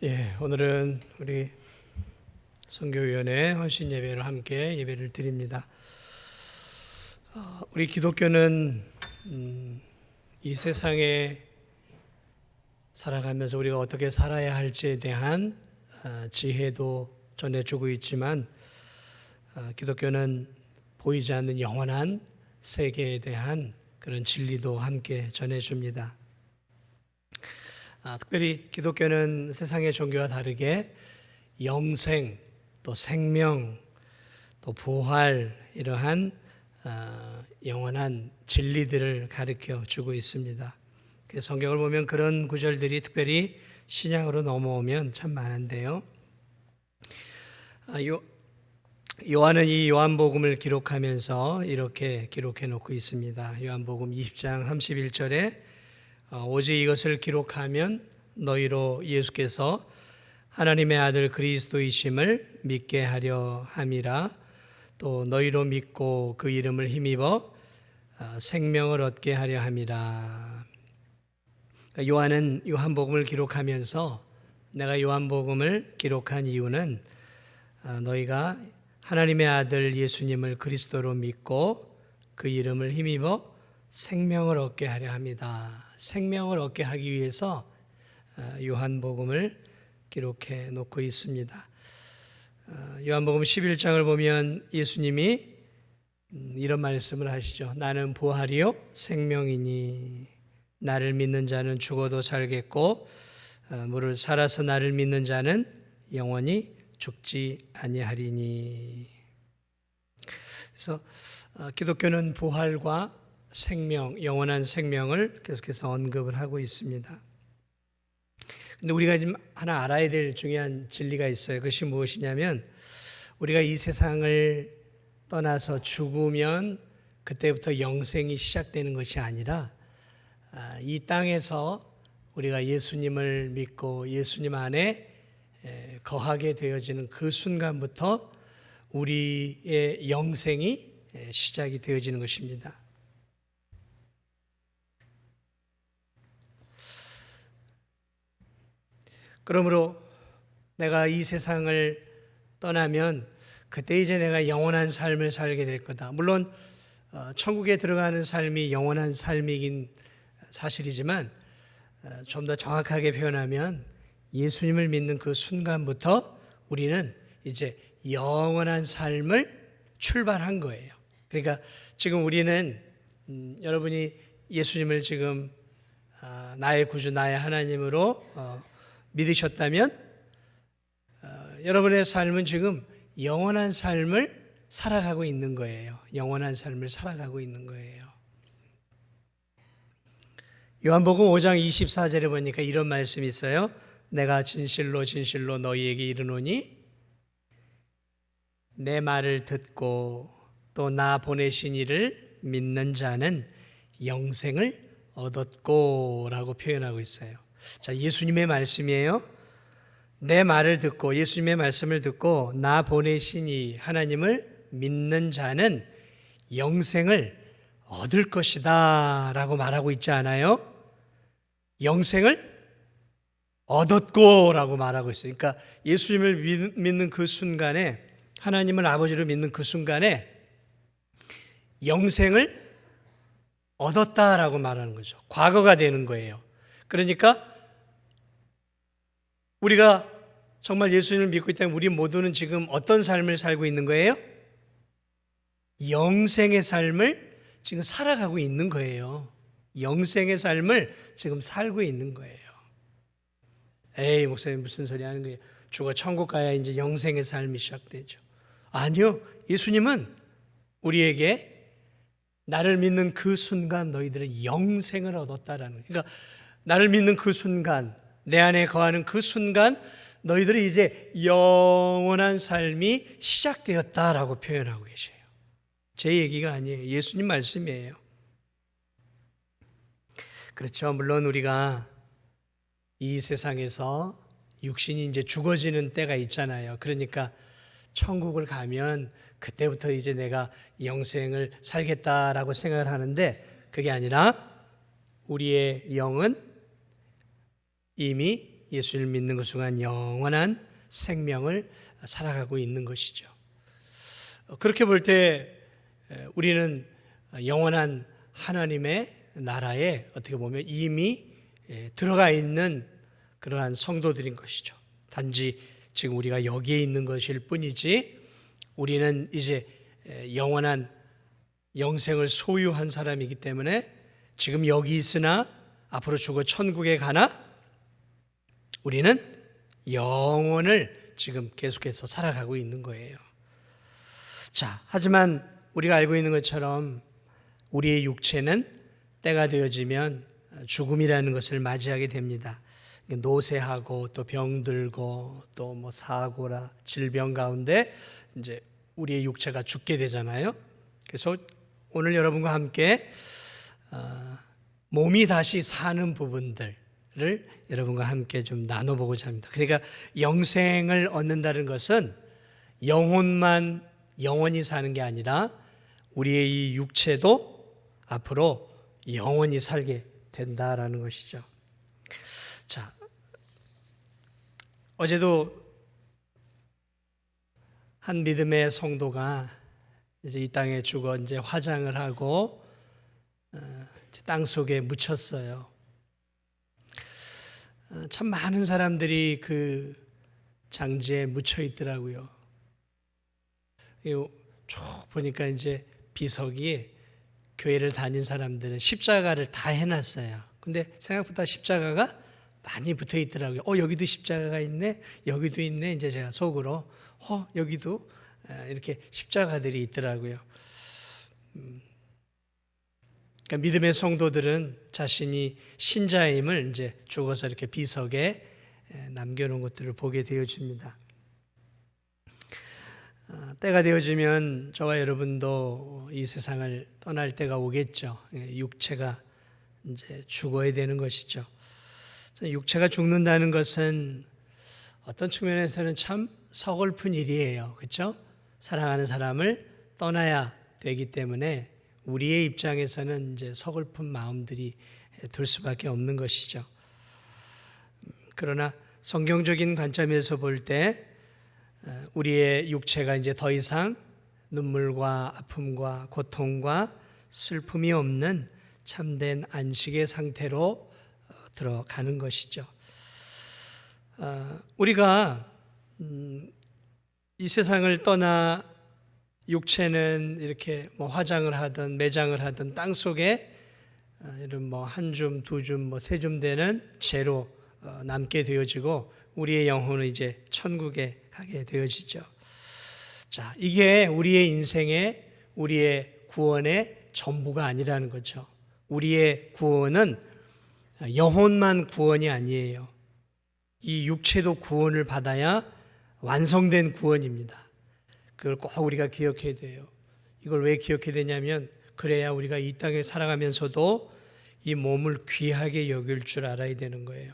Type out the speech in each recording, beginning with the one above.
오늘은 우리 선교위원회 헌신 예배를 함께 예배를 드립니다. 우리 기독교는 이 세상에 살아가면서 우리가 어떻게 살아야 할지에 대한 지혜도 전해주고 있지만 기독교는 보이지 않는 영원한 세계에 대한 그런 진리도 함께 전해줍니다. 특별히 기독교는 세상의 종교와 다르게 영생, 또 생명, 또 부활 이러한 영원한 진리들을 가르쳐 주고 있습니다. 성경을 보면 그런 구절들이 특별히 신약으로 넘어오면 참 많은데요. 요한은 이 요한복음을 기록하면서 이렇게 기록해 놓고 있습니다. 요한복음 20장 31절에 오직 이것을 기록하면 너희로 예수께서 하나님의 아들 그리스도이심을 믿게 하려 함이라. 또 너희로 믿고 그 이름을 힘입어 생명을 얻게 하려 함이라. 요한은 요한복음을 기록하면서 내가 요한복음을 기록한 이유는 너희가 하나님의 아들 예수님을 그리스도로 믿고 그 이름을 힘입어 생명을 얻게 하려 합니다. 생명을 얻게 하기 위해서 요한복음을 기록해 놓고 있습니다. 요한복음 11장을 보면 예수님이 이런 말씀을 하시죠. 나는 부활이요 생명이니 나를 믿는 자는 죽어도 살겠고 무릇 살아서 나를 믿는 자는 영원히 죽지 아니하리니. 그래서 기독교는 부활과 생명, 영원한 생명을 계속해서 언급을 하고 있습니다. 근데 우리가 지금 하나 알아야 될 중요한 진리가 있어요. 그것이 무엇이냐면 우리가 이 세상을 떠나서 죽으면 그때부터 영생이 시작되는 것이 아니라 이 땅에서 우리가 예수님을 믿고 예수님 안에 거하게 되어지는 그 순간부터 우리의 영생이 시작이 되어지는 것입니다. 그러므로 내가 이 세상을 떠나면 그때 이제 내가 영원한 삶을 살게 될 거다. 물론 천국에 들어가는 삶이 영원한 삶이긴 사실이지만 좀 더 정확하게 표현하면 예수님을 믿는 그 순간부터 우리는 이제 영원한 삶을 출발한 거예요. 그러니까 지금 우리는 여러분이 예수님을 지금 나의 구주, 나의 하나님으로 믿으셨다면 여러분의 삶은 지금 영원한 삶을 살아가고 있는 거예요. 영원한 삶을 살아가고 있는 거예요. 요한복음 5장 24절에 보니까 이런 말씀이 있어요. 내가 진실로 진실로 너희에게 이르노니 내 말을 듣고 또 나 보내신 이를 믿는 자는 영생을 얻었고 라고 표현하고 있어요. 자, 예수님의 말씀이에요. 내 말을 듣고 예수님의 말씀을 듣고 나 보내신 이 하나님을 믿는 자는 영생을 얻을 것이다 라고 말하고 있지 않아요? 영생을 얻었고 라고 말하고 있어요. 그러니까 예수님을 믿는 그 순간에 하나님을 아버지로 믿는 그 순간에 영생을 얻었다라고 말하는 거죠. 과거가 되는 거예요. 그러니까 우리가 정말 예수님을 믿고 있다면 우리 모두는 지금 어떤 삶을 살고 있는 거예요? 영생의 삶을 지금 살아가고 있는 거예요. 영생의 삶을 지금 살고 있는 거예요. 에이, 목사님 무슨 소리 하는 거예요? 죽어 천국 가야 이제 영생의 삶이 시작되죠. 아니요. 예수님은 우리에게 나를 믿는 그 순간 너희들은 영생을 얻었다라는 거예요. 그러니까 나를 믿는 그 순간, 내 안에 거하는 그 순간 너희들이 이제 영원한 삶이 시작되었다라고 표현하고 계셔요. 제 얘기가 아니에요. 예수님 말씀이에요. 그렇죠. 물론 우리가 이 세상에서 육신이 이제 죽어지는 때가 있잖아요. 그러니까 천국을 가면 그때부터 이제 내가 영생을 살겠다라고 생각을 하는데 그게 아니라 우리의 영은 이미 예수를 믿는 것 순간 영원한 생명을 살아가고 있는 것이죠. 그렇게 볼 때 우리는 영원한 하나님의 나라에 어떻게 보면 이미 들어가 있는 그러한 성도들인 것이죠. 단지 지금 우리가 여기에 있는 것일 뿐이지 우리는 이제 영원한 영생을 소유한 사람이기 때문에 지금 여기 있으나 앞으로 죽어 천국에 가나 우리는 영원을 지금 계속해서 살아가고 있는 거예요. 자, 하지만 우리가 알고 있는 것처럼 우리의 육체는 때가 되어지면 죽음이라는 것을 맞이하게 됩니다. 노쇠하고 또 병들고 또 뭐 사고라 질병 가운데 이제 우리의 육체가 죽게 되잖아요. 그래서 오늘 여러분과 함께 몸이 다시 사는 부분들을 여러분과 함께 좀 나눠보고자 합니다. 그러니까 영생을 얻는다는 것은 영혼만 영원히 사는 게 아니라 우리의 이 육체도 앞으로 영원히 살게 된다라는 것이죠. 자, 어제도 한 믿음의 성도가 이제 이 땅에 죽어 이제 화장을 하고 땅 속에 묻혔어요. 참 많은 사람들이 그 장지에 묻혀 있더라고요. 쭉 보니까 이제 비석이 교회를 다닌 사람들은 십자가를 다 해놨어요. 근데 생각보다 십자가가 많이 붙어 있더라고요. 여기도 십자가가 있네, 여기도 있네. 이제 제가 속으로 여기도 이렇게 십자가들이 있더라고요. 그러니까 믿음의 성도들은 자신이 신자임을 이제 죽어서 이렇게 비석에 남겨놓은 것들을 보게 되어집니다. 때가 되어지면 저와 여러분도 이 세상을 떠날 때가 오겠죠. 육체가 이제 죽어야 되는 것이죠. 육체가 죽는다는 것은 어떤 측면에서는 참 서글픈 일이에요. 그렇죠? 사랑하는 사람을 떠나야 되기 때문에 우리의 입장에서는 이제 서글픈 마음들이 들 수밖에 없는 것이죠. 그러나 성경적인 관점에서 볼 때 우리의 육체가 이제 더 이상 눈물과 아픔과 고통과 슬픔이 없는 참된 안식의 상태로 들어가는 것이죠. 우리가 이 세상을 떠나 육체는 이렇게 뭐 화장을 하든 매장을 하든 땅 속에 이런 뭐 한 줌, 두 줌, 뭐 세 줌 되는 재로 남게 되어지고 우리의 영혼은 이제 천국에 가게 되어지죠. 자, 이게 우리의 인생의 우리의 구원의 전부가 아니라는 거죠. 우리의 구원은 영혼만 구원이 아니에요. 이 육체도 구원을 받아야 완성된 구원입니다. 그걸 꼭 우리가 기억해야 돼요. 이걸 왜 기억해야 되냐면 그래야 우리가 이 땅에 살아가면서도 이 몸을 귀하게 여길 줄 알아야 되는 거예요.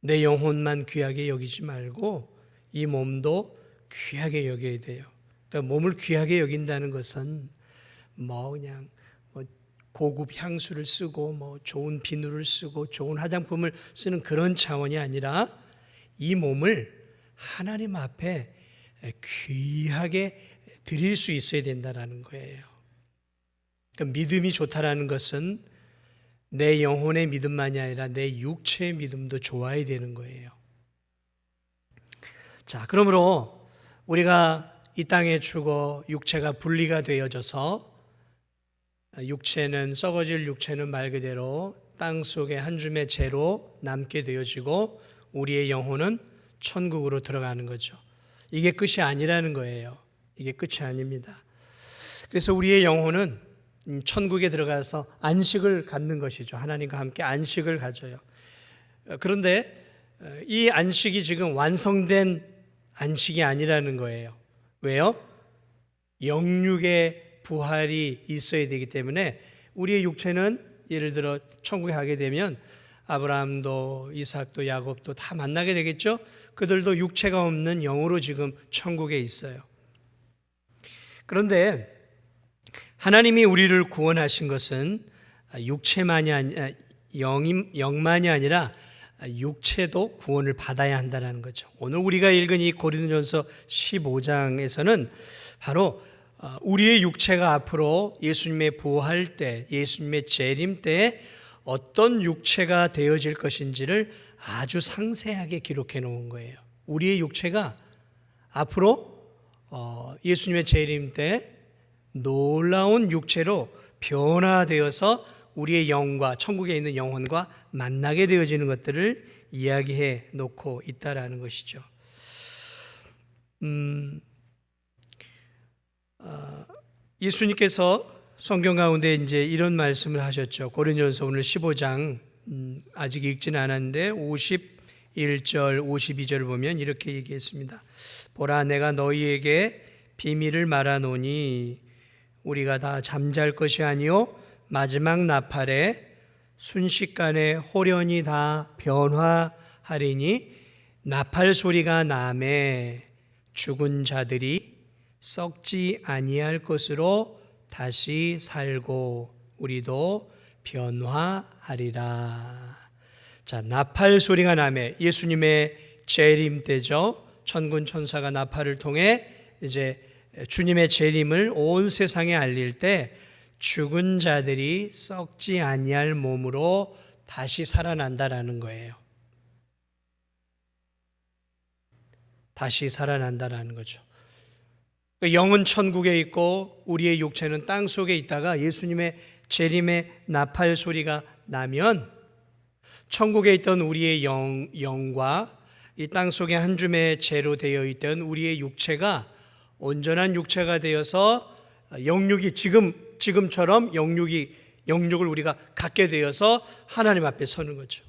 내 영혼만 귀하게 여기지 말고 이 몸도 귀하게 여겨야 돼요. 그러니까 몸을 귀하게 여긴다는 것은 그냥 고급 향수를 쓰고 좋은 비누를 쓰고 좋은 화장품을 쓰는 그런 차원이 아니라 이 몸을 하나님 앞에 귀하게 드릴 수 있어야 된다는 거예요. 그러니까 믿음이 좋다라는 것은 내 영혼의 믿음만이 아니라 내 육체의 믿음도 좋아야 되는 거예요. 자, 그러므로 우리가 이 땅에 죽어 육체가 분리가 되어져서 육체는 썩어질 육체는 말 그대로 땅 속에 한 줌의 재로 남게 되어지고 우리의 영혼은 천국으로 들어가는 거죠. 이게 끝이 아니라는 거예요. 이게 끝이 아닙니다. 그래서 우리의 영혼은 천국에 들어가서 안식을 갖는 것이죠. 하나님과 함께 안식을 가져요. 그런데 이 안식이 지금 완성된 안식이 아니라는 거예요. 왜요? 영육의 부활이 있어야 되기 때문에 우리의 육체는 예를 들어 천국에 가게 되면 아브라함도 이삭도 야곱도 다 만나게 되겠죠. 그들도 육체가 없는 영으로 지금 천국에 있어요. 그런데 하나님이 우리를 구원하신 것은 육체만이 아니라 영만이 아니라 육체도 구원을 받아야 한다는 거죠. 오늘 우리가 읽은 이 고린도전서 15장에서는 바로 우리의 육체가 앞으로 예수님의 부활 때, 예수님의 재림 때에 어떤 육체가 되어질 것인지를 아주 상세하게 기록해 놓은 거예요. 우리의 육체가 앞으로 예수님의 재림 때 놀라운 육체로 변화되어서 우리의 영과 천국에 있는 영혼과 만나게 되어지는 것들을 이야기해 놓고 있다라는 것이죠. 예수님께서 성경 가운데 이제 이런 말씀을 하셨죠. 고린도전서 오늘 15장 아직 읽지는 않았는데 51절, 52절을 보면 이렇게 얘기했습니다. 보라, 내가 너희에게 비밀을 말하노니 우리가 다 잠잘 것이 아니요 마지막 나팔에 순식간에 호련히 다 변화하리니 나팔 소리가 나매 죽은 자들이 썩지 아니할 것으로 다시 살고 우리도 변화하리라. 자, 나팔 소리가 나매 예수님의 재림 때죠. 천군 천사가 나팔을 통해 이제 주님의 재림을 온 세상에 알릴 때 죽은 자들이 썩지 아니할 몸으로 다시 살아난다라는 거예요. 다시 살아난다라는 거죠. 영은 천국에 있고 우리의 육체는 땅 속에 있다가 예수님의 재림의 나팔 소리가 나면 천국에 있던 우리의 영과 이 땅 속에 한 줌의 재로 되어 있던 우리의 육체가 온전한 육체가 되어서 영육이 지금처럼 영육을 우리가 갖게 되어서 하나님 앞에 서는 거죠.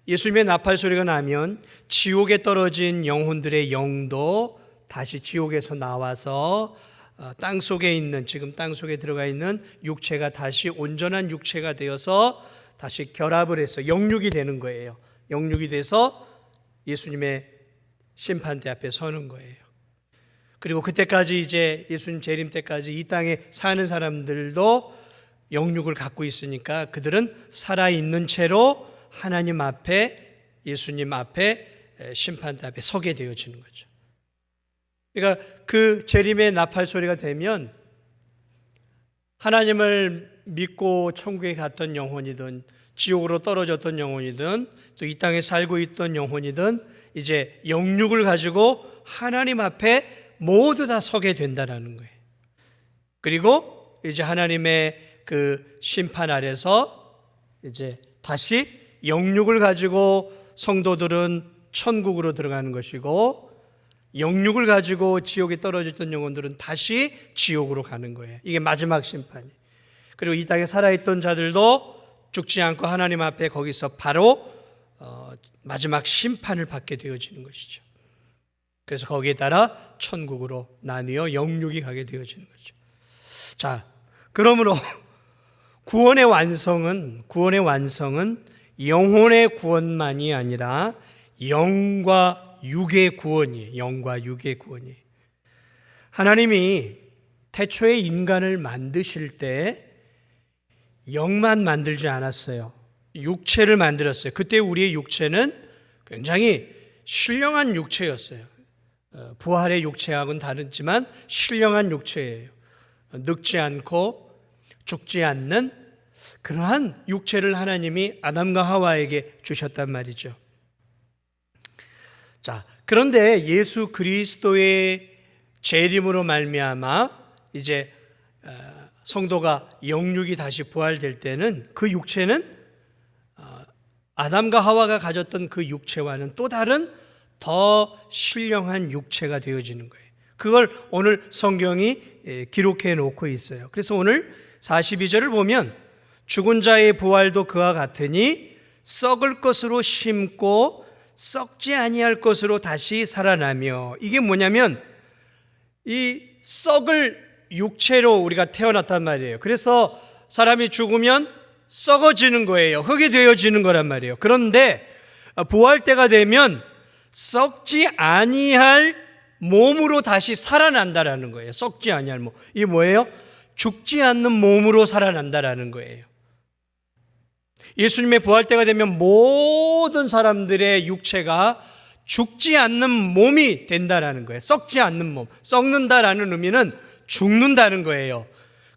예수님의 나팔 소리가 나면 지옥에 떨어진 영혼들의 영도 다시 지옥에서 나와서 땅 속에 있는, 지금 땅 속에 들어가 있는 육체가 다시 온전한 육체가 되어서 다시 결합을 해서 영육이 되는 거예요. 영육이 돼서 예수님의 심판대 앞에 서는 거예요. 그리고 그때까지 이제 예수님 재림 때까지 이 땅에 사는 사람들도 영육을 갖고 있으니까 그들은 살아있는 채로 하나님 앞에, 예수님 앞에, 심판대 앞에 서게 되어지는 거죠. 그러니까 그 재림의 나팔 소리가 되면 하나님을 믿고 천국에 갔던 영혼이든 지옥으로 떨어졌던 영혼이든 또 이 땅에 살고 있던 영혼이든 이제 영육을 가지고 하나님 앞에 모두 다 서게 된다는 거예요. 그리고 이제 하나님의 그 심판 아래서 이제 다시 영육을 가지고 성도들은 천국으로 들어가는 것이고 영육을 가지고 지옥에 떨어졌던 영혼들은 다시 지옥으로 가는 거예요. 이게 마지막 심판이. 그리고 이 땅에 살아있던 자들도 죽지 않고 하나님 앞에 거기서 바로 마지막 심판을 받게 되어지는 것이죠. 그래서 거기에 따라 천국으로 나뉘어 영육이 가게 되어지는 거죠. 자, 그러므로 구원의 완성은 영혼의 구원만이 아니라 영과 육의 구원이에요. 영과 육의 구원이에요. 하나님이 태초에 인간을 만드실 때 영만 만들지 않았어요. 육체를 만들었어요. 그때 우리의 육체는 굉장히 신령한 육체였어요. 부활의 육체하고는 다르지만 신령한 육체예요. 늙지 않고 죽지 않는 그러한 육체를 하나님이 아담과 하와에게 주셨단 말이죠. 자, 그런데 예수 그리스도의 재림으로 말미암아 이제 성도가 영육이 다시 부활될 때는 그 육체는 아담과 하와가 가졌던 그 육체와는 또 다른 더 신령한 육체가 되어지는 거예요. 그걸 오늘 성경이 기록해 놓고 있어요. 그래서 오늘 42절을 보면 죽은 자의 부활도 그와 같으니 썩을 것으로 심고 썩지 아니할 것으로 다시 살아나며, 이게 뭐냐면 이 썩을 육체로 우리가 태어났단 말이에요. 그래서 사람이 죽으면 썩어지는 거예요. 흙이 되어지는 거란 말이에요. 그런데 부활 때가 되면 썩지 아니할 몸으로 다시 살아난다라는 거예요. 썩지 아니할 몸. 이게 뭐예요? 죽지 않는 몸으로 살아난다라는 거예요. 예수님의 부활 때가 되면 모든 사람들의 육체가 죽지 않는 몸이 된다라는 거예요. 썩지 않는 몸. 썩는다라는 의미는 죽는다는 거예요.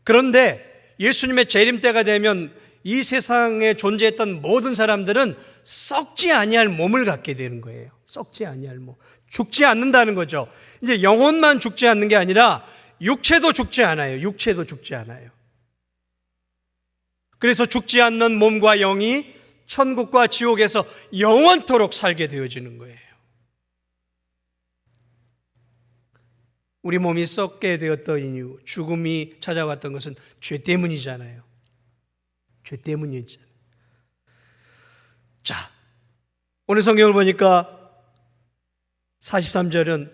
그런데 예수님의 재림 때가 되면 이 세상에 존재했던 모든 사람들은 썩지 아니할 몸을 갖게 되는 거예요. 썩지 아니할 몸. 죽지 않는다는 거죠. 이제 영혼만 죽지 않는 게 아니라 육체도 죽지 않아요. 육체도 죽지 않아요. 그래서 죽지 않는 몸과 영이 천국과 지옥에서 영원토록 살게 되어지는 거예요. 우리 몸이 썩게 되었던 이유, 죽음이 찾아왔던 것은 죄 때문이잖아요. 죄 때문이잖아요. 자, 오늘 성경을 보니까 43절은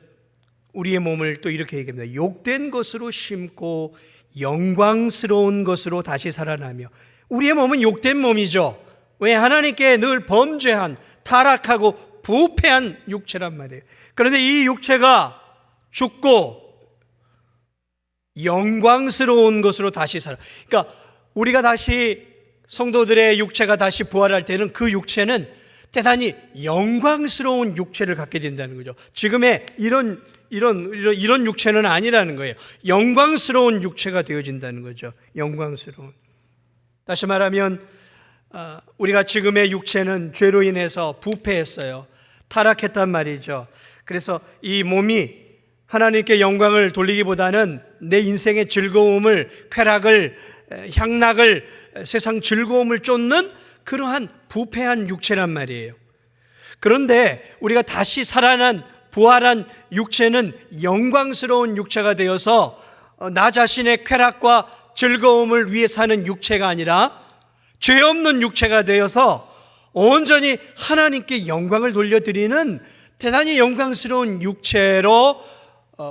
우리의 몸을 또 이렇게 얘기합니다. 욕된 것으로 심고 영광스러운 것으로 다시 살아나며. 우리의 몸은 욕된 몸이죠. 왜? 하나님께 늘 범죄한, 타락하고 부패한 육체란 말이에요. 그런데 이 육체가 죽고 영광스러운 것으로 다시 살아. 그러니까 우리가 다시 성도들의 육체가 다시 부활할 때는 그 육체는 대단히 영광스러운 육체를 갖게 된다는 거죠. 지금의 이런 육체는 아니라는 거예요. 영광스러운 육체가 되어진다는 거죠. 영광스러운. 다시 말하면 우리가 지금의 육체는 죄로 인해서 부패했어요. 타락했단 말이죠. 그래서 이 몸이 하나님께 영광을 돌리기보다는 내 인생의 즐거움을, 쾌락을, 향락을, 세상 즐거움을 쫓는 그러한 부패한 육체란 말이에요. 그런데 우리가 다시 살아난 부활한 육체는 영광스러운 육체가 되어서 나 자신의 쾌락과 즐거움을 위해 사는 육체가 아니라 죄 없는 육체가 되어서 온전히 하나님께 영광을 돌려드리는 대단히 영광스러운 육체로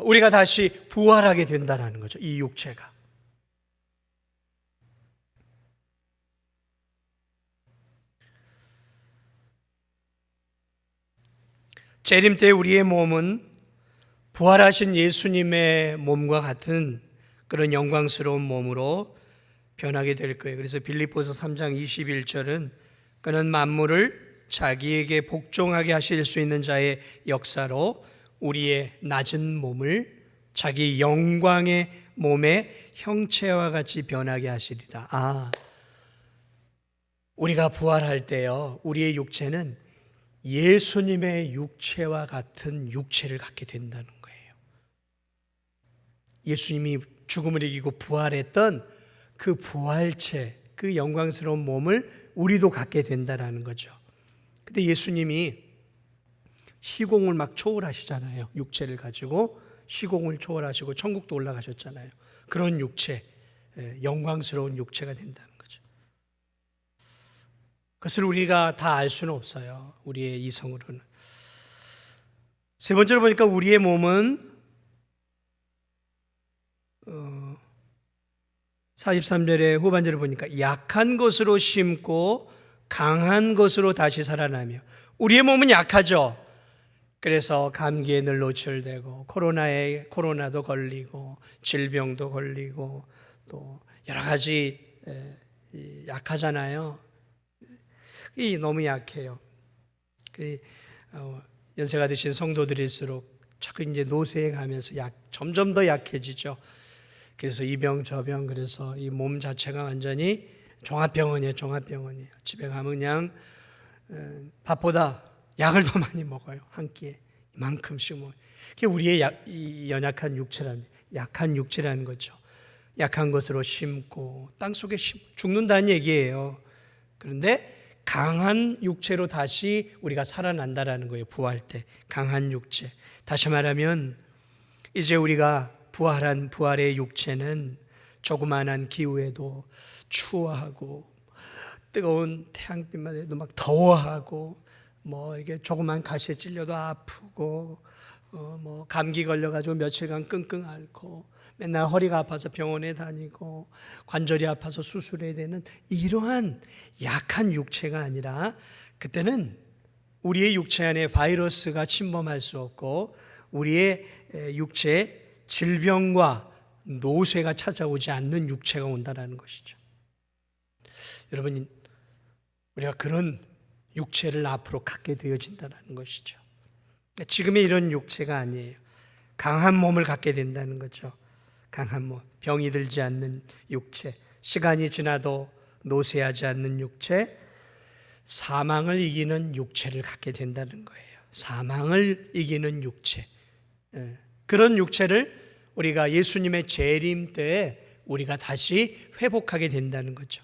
우리가 다시 부활하게 된다는 거죠. 이 육체가. 재림 때 우리의 몸은 부활하신 예수님의 몸과 같은 그런 영광스러운 몸으로 변하게 될 거예요. 그래서 빌립보서 3장 21절은 그는 만물을 자기에게 복종하게 하실 수 있는 자의 역사로 우리의 낮은 몸을 자기 영광의 몸의 형체와 같이 변하게 하시리라. 우리가 부활할 때요, 우리의 육체는 예수님의 육체와 같은 육체를 갖게 된다는 거예요. 예수님이 죽음을 이기고 부활했던 그 부활체, 그 영광스러운 몸을 우리도 갖게 된다는 거죠. 근데 예수님이 시공을 막 초월하시잖아요. 육체를 가지고 시공을 초월하시고 천국도 올라가셨잖아요. 그런 육체, 영광스러운 육체가 된다는 거죠. 그것을 우리가 다 알 수는 없어요. 우리의 이성으로는. 세 번째로 보니까 우리의 몸은 43절의 후반절을 보니까 약한 것으로 심고 강한 것으로 다시 살아나며. 우리의 몸은 약하죠. 그래서 감기에 늘 노출되고 코로나도 걸리고 질병도 걸리고 또 여러 가지 약하잖아요. 너무 약해요. 연세가 드신 성도들일수록 자꾸 이제 노쇠해 가면서 점점 더 약해지죠. 그래서 이 병 저 병, 그래서 이 몸 자체가 완전히 종합병원이에요. 집에 가면 그냥 밥보다 약을 더 많이 먹어요. 한 끼에 이만큼씩 먹어요. 그게 우리의 이 연약한 육체라는 거죠. 약한 것으로 심고 땅 속에 죽는다는 얘기예요. 그런데 강한 육체로 다시 우리가 살아난다라는 거예요. 부활 때 강한 육체. 다시 말하면 이제 우리가 부활한 부활의 육체는 조그만한 기후에도 추워하고 뜨거운 태양빛만 해도 막 더워하고 이게 조그만 가시에 찔려도 아프고 감기 걸려가지고 며칠간 끙끙 앓고 맨날 허리가 아파서 병원에 다니고 관절이 아파서 수술해야 되는 이러한 약한 육체가 아니라 그때는 우리의 육체 안에 바이러스가 침범할 수 없고 우리의 육체에 질병과 노쇠가 찾아오지 않는 육체가 온다는 것이죠. 여러분, 우리가 그런 육체를 앞으로 갖게 되어진다는 것이죠. 지금의 이런 육체가 아니에요. 강한 몸을 갖게 된다는 거죠. 강한 몸, 병이 들지 않는 육체, 시간이 지나도 노쇠하지 않는 육체, 사망을 이기는 육체를 갖게 된다는 거예요. 사망을 이기는 육체. 그런 육체를 우리가 예수님의 재림 때에 우리가 다시 회복하게 된다는 거죠.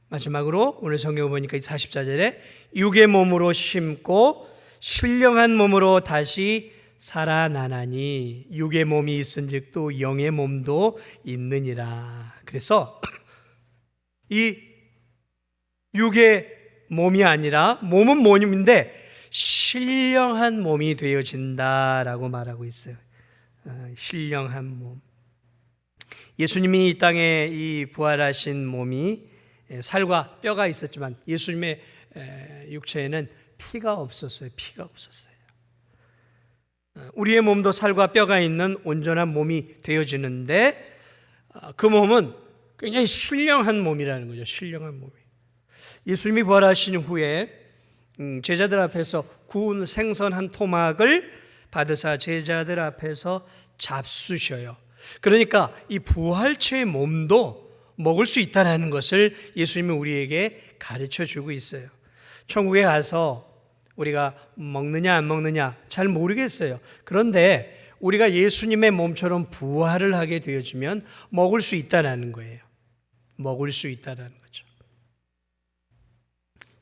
마지막으로 오늘 성경을 보니까 44절에 육의 몸으로 심고 신령한 몸으로 다시 살아나나니 육의 몸이 있은즉 또 영의 몸도 있느니라. 그래서 이 육의 몸이 아니라 몸은 몸인데 신령한 몸이 되어진다라고 말하고 있어요. 신령한 몸. 예수님이 이 땅에 이 부활하신 몸이 살과 뼈가 있었지만 예수님의 육체에는 피가 없었어요. 피가 없었어요. 우리의 몸도 살과 뼈가 있는 온전한 몸이 되어지는데 그 몸은 굉장히 신령한 몸이라는 거죠. 신령한 몸이. 예수님이 부활하신 후에 제자들 앞에서 구운 생선 한 토막을 받으사 제자들 앞에서 잡수셔요. 그러니까 이 부활체의 몸도 먹을 수 있다는 것을 예수님이 우리에게 가르쳐 주고 있어요. 천국에 가서 우리가 먹느냐 안 먹느냐 잘 모르겠어요. 그런데 우리가 예수님의 몸처럼 부활을 하게 되어지면 먹을 수 있다는 거예요. 먹을 수 있다는 거죠.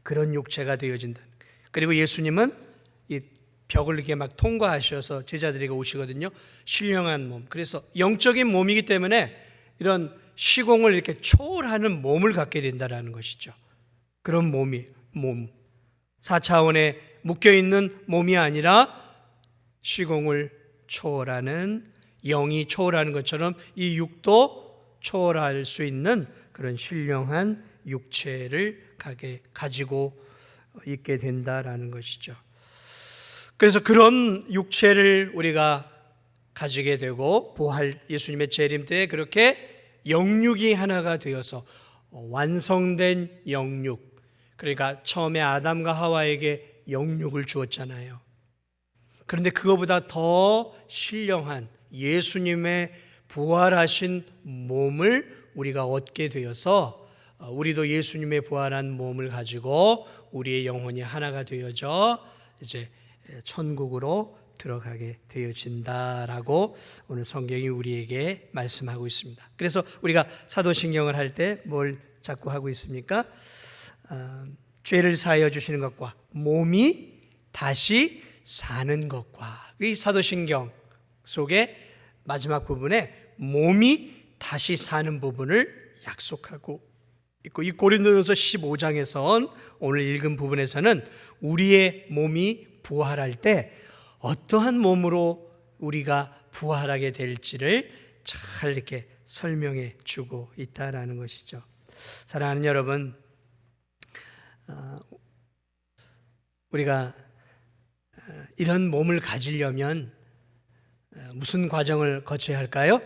그런 육체가 되어진다. 그리고 예수님은 이 벽을 이렇게 막 통과하셔서 제자들에게 오시거든요. 신령한 몸. 그래서 영적인 몸이기 때문에 이런 시공을 이렇게 초월하는 몸을 갖게 된다는 것이죠. 그런 몸. 4차원에 묶여있는 몸이 아니라 시공을 초월하는, 영이 초월하는 것처럼 이 육도 초월할 수 있는 그런 신령한 육체를 가지고 있게 된다라는 것이죠. 그래서 그런 육체를 우리가 가지게 되고 부활 예수님의 재림 때에 그렇게 영육이 하나가 되어서 완성된 영육, 그러니까 처음에 아담과 하와에게 영육을 주었잖아요. 그런데 그거보다 더 신령한 예수님의 부활하신 몸을 우리가 얻게 되어서 우리도 예수님의 부활한 몸을 가지고 우리의 영혼이 하나가 되어져 이제 천국으로 들어가게 되어진다라고 오늘 성경이 우리에게 말씀하고 있습니다. 그래서 우리가 사도신경을 할 때 뭘 자꾸 하고 있습니까? 죄를 사하여 주시는 것과 몸이 다시 사는 것과, 이 사도신경 속에 마지막 부분에 몸이 다시 사는 부분을 약속하고 있고, 이 고린도전서 15장에선 오늘 읽은 부분에서는 우리의 몸이 부활할 때 어떠한 몸으로 우리가 부활하게 될지를 잘 이렇게 설명해 주고 있다라는 것이죠. 사랑하는 여러분, 우리가 이런 몸을 가지려면 무슨 과정을 거쳐야 할까요?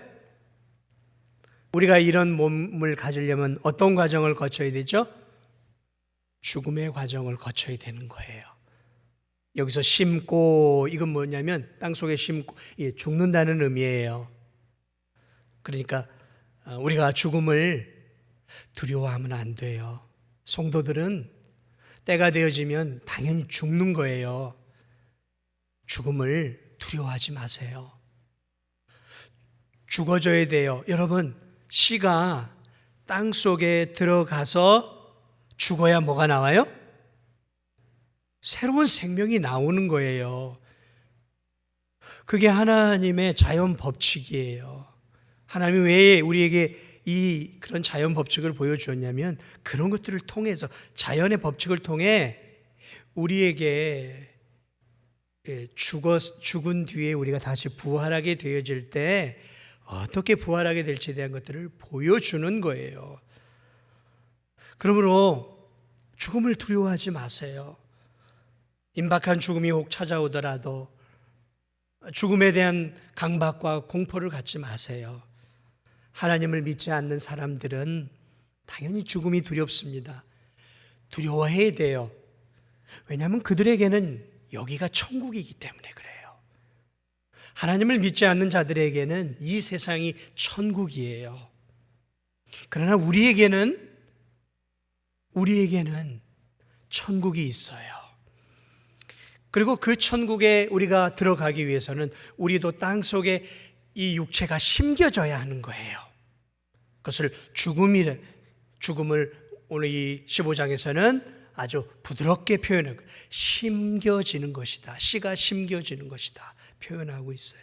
우리가 이런 몸을 가지려면 어떤 과정을 거쳐야 되죠? 죽음의 과정을 거쳐야 되는 거예요. 여기서 심고, 이건 뭐냐면 땅속에 심고, 죽는다는 의미예요. 그러니까 우리가 죽음을 두려워하면 안 돼요. 성도들은 때가 되어지면 당연히 죽는 거예요. 죽음을 두려워하지 마세요. 죽어져야 돼요. 여러분, 씨가 땅 속에 들어가서 죽어야 뭐가 나와요? 새로운 생명이 나오는 거예요. 그게 하나님의 자연 법칙이에요. 하나님이 왜 우리에게 그런 자연 법칙을 보여주었냐면 그런 것들을 통해서, 자연의 법칙을 통해 우리에게 죽은 뒤에 우리가 다시 부활하게 되어질 때 어떻게 부활하게 될지에 대한 것들을 보여주는 거예요. 그러므로 죽음을 두려워하지 마세요. 임박한 죽음이 혹 찾아오더라도 죽음에 대한 강박과 공포를 갖지 마세요. 하나님을 믿지 않는 사람들은 당연히 죽음이 두렵습니다. 두려워해야 돼요. 왜냐하면 그들에게는 여기가 천국이기 때문에 그래요. 하나님을 믿지 않는 자들에게는 이 세상이 천국이에요. 그러나 우리에게는 천국이 있어요. 그리고 그 천국에 우리가 들어가기 위해서는 우리도 땅속에 이 육체가 심겨져야 하는 거예요. 그것을 죽음을 오늘 이 15장에서는 아주 부드럽게 표현하고 심겨지는 것이다. 씨가 심겨지는 것이다. 표현하고 있어요.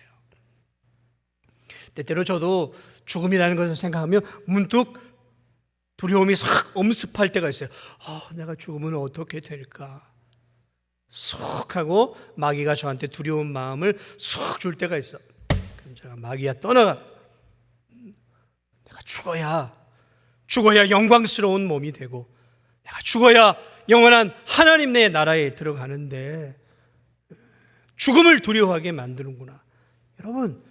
때때로 저도 죽음이라는 것을 생각하면 문득 두려움이 싹 엄습할 때가 있어요. 내가 죽으면 어떻게 될까? 쏙 하고 마귀가 저한테 두려운 마음을 쏙 줄 때가 있어. 그럼 제가 마귀야 떠나가. 내가 죽어야 영광스러운 몸이 되고 내가 죽어야 영원한 하나님 내 나라에 들어가는데 죽음을 두려워하게 만드는구나. 여러분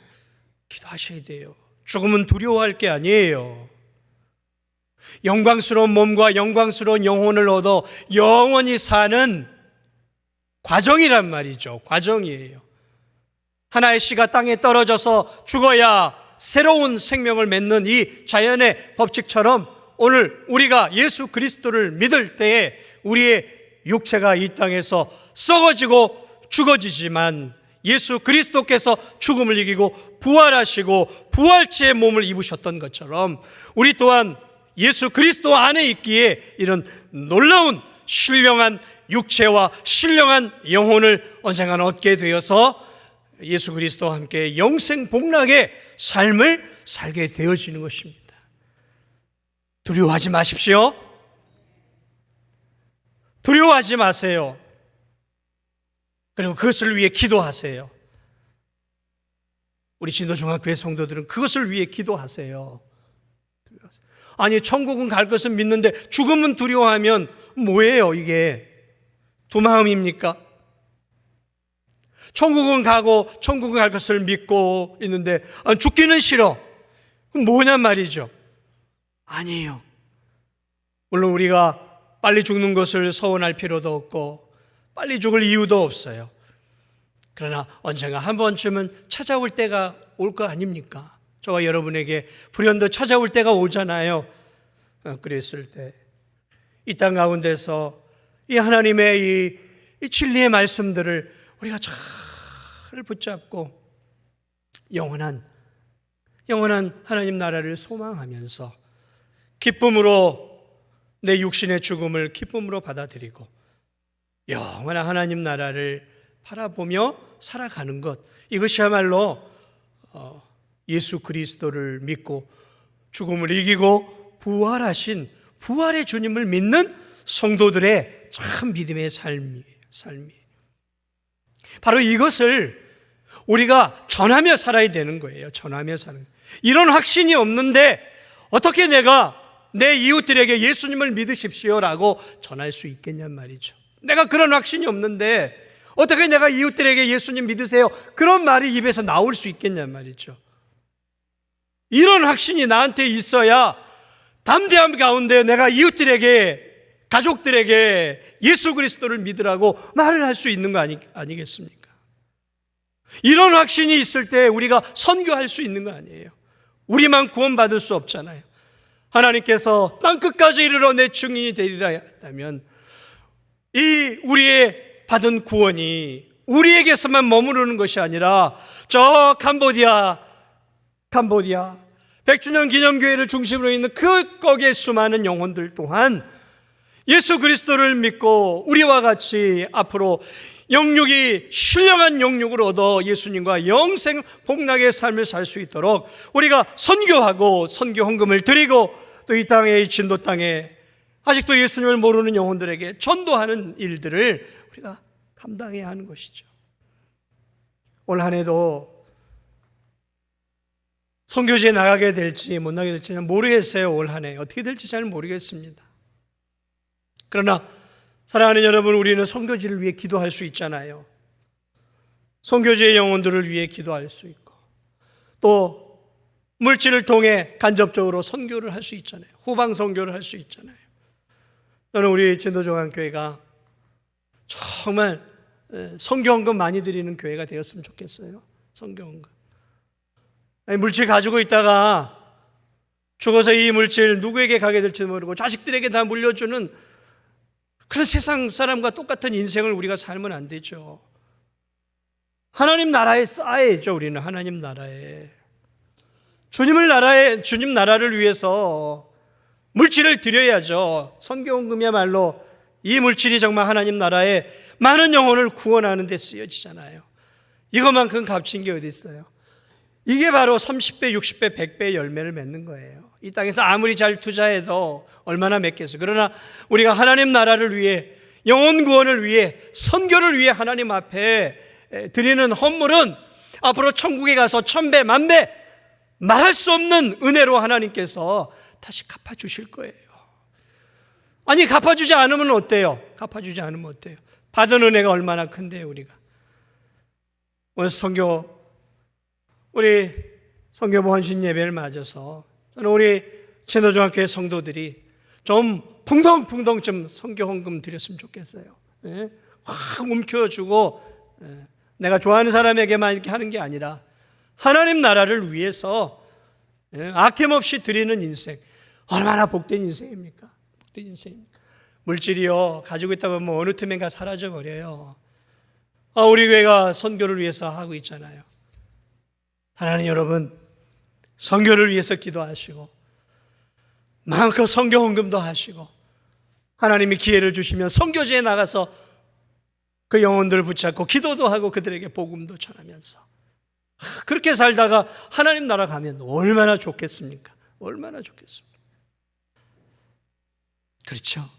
기도하셔야 돼요. 죽음은 두려워할 게 아니에요. 영광스러운 몸과 영광스러운 영혼을 얻어 영원히 사는 과정이란 말이죠. 과정이에요. 하나의 씨가 땅에 떨어져서 죽어야 새로운 생명을 맺는 이 자연의 법칙처럼 오늘 우리가 예수 그리스도를 믿을 때에 우리의 육체가 이 땅에서 썩어지고 죽어지지만 예수 그리스도께서 죽음을 이기고 부활하시고 부활체의 몸을 입으셨던 것처럼 우리 또한 예수 그리스도 안에 있기에 이런 놀라운 신령한 육체와 신령한 영혼을 언젠가 얻게 되어서 예수 그리스도와 함께 영생 복락의 삶을 살게 되어지는 것입니다. 두려워하지 마십시오. 두려워하지 마세요. 그리고 그것을 위해 기도하세요. 우리 진도중학교의 성도들은 그것을 위해 기도하세요. 아니 천국은 갈 것은 믿는데 죽음은 두려워하면 뭐예요 이게? 두 마음입니까? 천국은 갈 것을 믿고 있는데 죽기는 싫어. 그럼 뭐냔 말이죠. 아니에요. 물론 우리가 빨리 죽는 것을 서원할 필요도 없고 빨리 죽을 이유도 없어요. 그러나 언젠가 한 번쯤은 찾아올 때가 올 거 아닙니까? 저와 여러분에게 불현듯 찾아올 때가 오잖아요. 그랬을 때 이 땅 가운데서 이 하나님의 이 진리의 말씀들을 우리가 잘 붙잡고 영원한 하나님 나라를 소망하면서 기쁨으로 내 육신의 죽음을 기쁨으로 받아들이고 영원한 하나님 나라를 바라보며 살아가는 것, 이것이야말로 예수 그리스도를 믿고 죽음을 이기고 부활하신 부활의 주님을 믿는 성도들의 참 믿음의 삶이에요. 바로 이것을 우리가 전하며 살아야 되는 거예요. 전하며 사는 거예요. 이런 확신이 없는데 어떻게 내가 내 이웃들에게 예수님을 믿으십시오라고 전할 수 있겠냔 말이죠. 내가 그런 확신이 없는데 어떻게 내가 이웃들에게 예수님 믿으세요? 그런 말이 입에서 나올 수 있겠냔 말이죠. 이런 확신이 나한테 있어야 담대함 가운데 내가 이웃들에게, 가족들에게 예수 그리스도를 믿으라고 말을 할 수 있는 거 아니겠습니까? 이런 확신이 있을 때 우리가 선교할 수 있는 거 아니에요. 우리만 구원받을 수 없잖아요. 하나님께서 땅끝까지 이르러 내 증인이 되리라 했다면 이 우리의 받은 구원이 우리에게서만 머무르는 것이 아니라 저 캄보디아 100주년 기념교회를 중심으로 있는 그 거기에 수많은 영혼들 또한 예수 그리스도를 믿고 우리와 같이 앞으로 영육이 신령한 영육을 얻어 예수님과 영생 복락의 삶을 살 수 있도록 우리가 선교하고 선교 헌금을 드리고 또 이 땅의 진도 땅에 아직도 예수님을 모르는 영혼들에게 전도하는 일들을 우리가 감당해야 하는 것이죠. 올 한 해도 선교지에 나가게 될지 못 나가게 될지는 모르겠어요. 올 한 해 어떻게 될지 잘 모르겠습니다. 그러나 사랑하는 여러분, 우리는 선교지를 위해 기도할 수 있잖아요. 선교지의 영혼들을 위해 기도할 수 있고 또 물질을 통해 간접적으로 선교를 할 수 있잖아요. 후방 선교를 할 수 있잖아요. 저는 우리 진도종합교회가 정말 선교헌금 많이 드리는 교회가 되었으면 좋겠어요. 선교헌금. 물질 가지고 있다가 죽어서 이 물질 누구에게 가게 될지 모르고 자식들에게 다 물려주는 그런 세상 사람과 똑같은 인생을 우리가 살면 안 되죠. 하나님 나라에 쌓아야죠. 우리는 하나님 나라에. 주님 나라를 위해서 물질을 드려야죠. 선교헌금이야말로 이 물질이 정말 하나님 나라에 많은 영혼을 구원하는 데 쓰여지잖아요. 이것만큼 값진 게 어디 있어요? 이게 바로 30배, 60배, 100배의 열매를 맺는 거예요. 이 땅에서 아무리 잘 투자해도 얼마나 맺겠어요. 그러나 우리가 하나님 나라를 위해, 영혼 구원을 위해, 선교를 위해 하나님 앞에 드리는 헌물은 앞으로 천국에 가서 1000배, 10,000배 말할 수 없는 은혜로 하나님께서 다시 갚아주실 거예요. 아니, 갚아주지 않으면 어때요? 갚아주지 않으면 어때요? 받은 은혜가 얼마나 큰데요, 우리가. 오늘 우리 선교부 헌신 예배를 맞아서 저는 우리 진도중학교의 성도들이 좀 풍덩풍덩 좀 선교헌금 드렸으면 좋겠어요. 확 움켜쥐고 내가 좋아하는 사람에게만 이렇게 하는 게 아니라 하나님 나라를 위해서 아낌없이 드리는 인생, 얼마나 복된 인생입니까? 복된 인생입니까? 물질이요, 가지고 있다 보면 어느 틈엔가 사라져 버려요. 우리 교회가 선교를 위해서 하고 있잖아요. 하나님, 여러분 선교를 위해서 기도하시고 마음껏 선교 헌금도 하시고 하나님이 기회를 주시면 선교지에 나가서 그 영혼들을 붙잡고 기도도 하고 그들에게 복음도 전하면서 그렇게 살다가 하나님 나라 가면 얼마나 좋겠습니까? 얼마나 좋겠습니까? 그렇죠?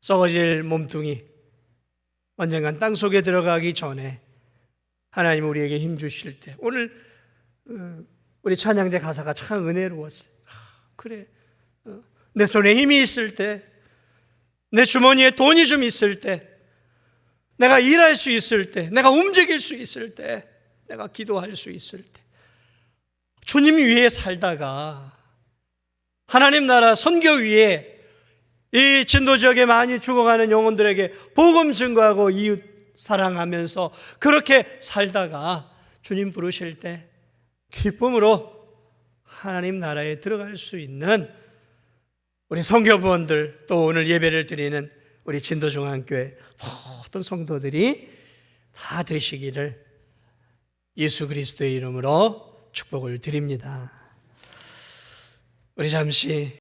썩어질 몸뚱이 언젠간 땅속에 들어가기 전에 하나님 우리에게 힘 주실 때, 오늘 우리 찬양대 가사가 참 은혜로웠어요. 그래, 내 손에 힘이 있을 때, 내 주머니에 돈이 좀 있을 때, 내가 일할 수 있을 때, 내가 움직일 수 있을 때, 내가 기도할 수 있을 때, 주님 위에 살다가 하나님 나라 선교 위에 이 진도 지역에 많이 죽어가는 영혼들에게 복음 증거하고 이웃 사랑하면서 그렇게 살다가 주님 부르실 때 기쁨으로 하나님 나라에 들어갈 수 있는 우리 선교부원들, 또 오늘 예배를 드리는 우리 진도중앙교회 모든 성도들이 다 되시기를 예수 그리스도의 이름으로 축복을 드립니다. 우리 잠시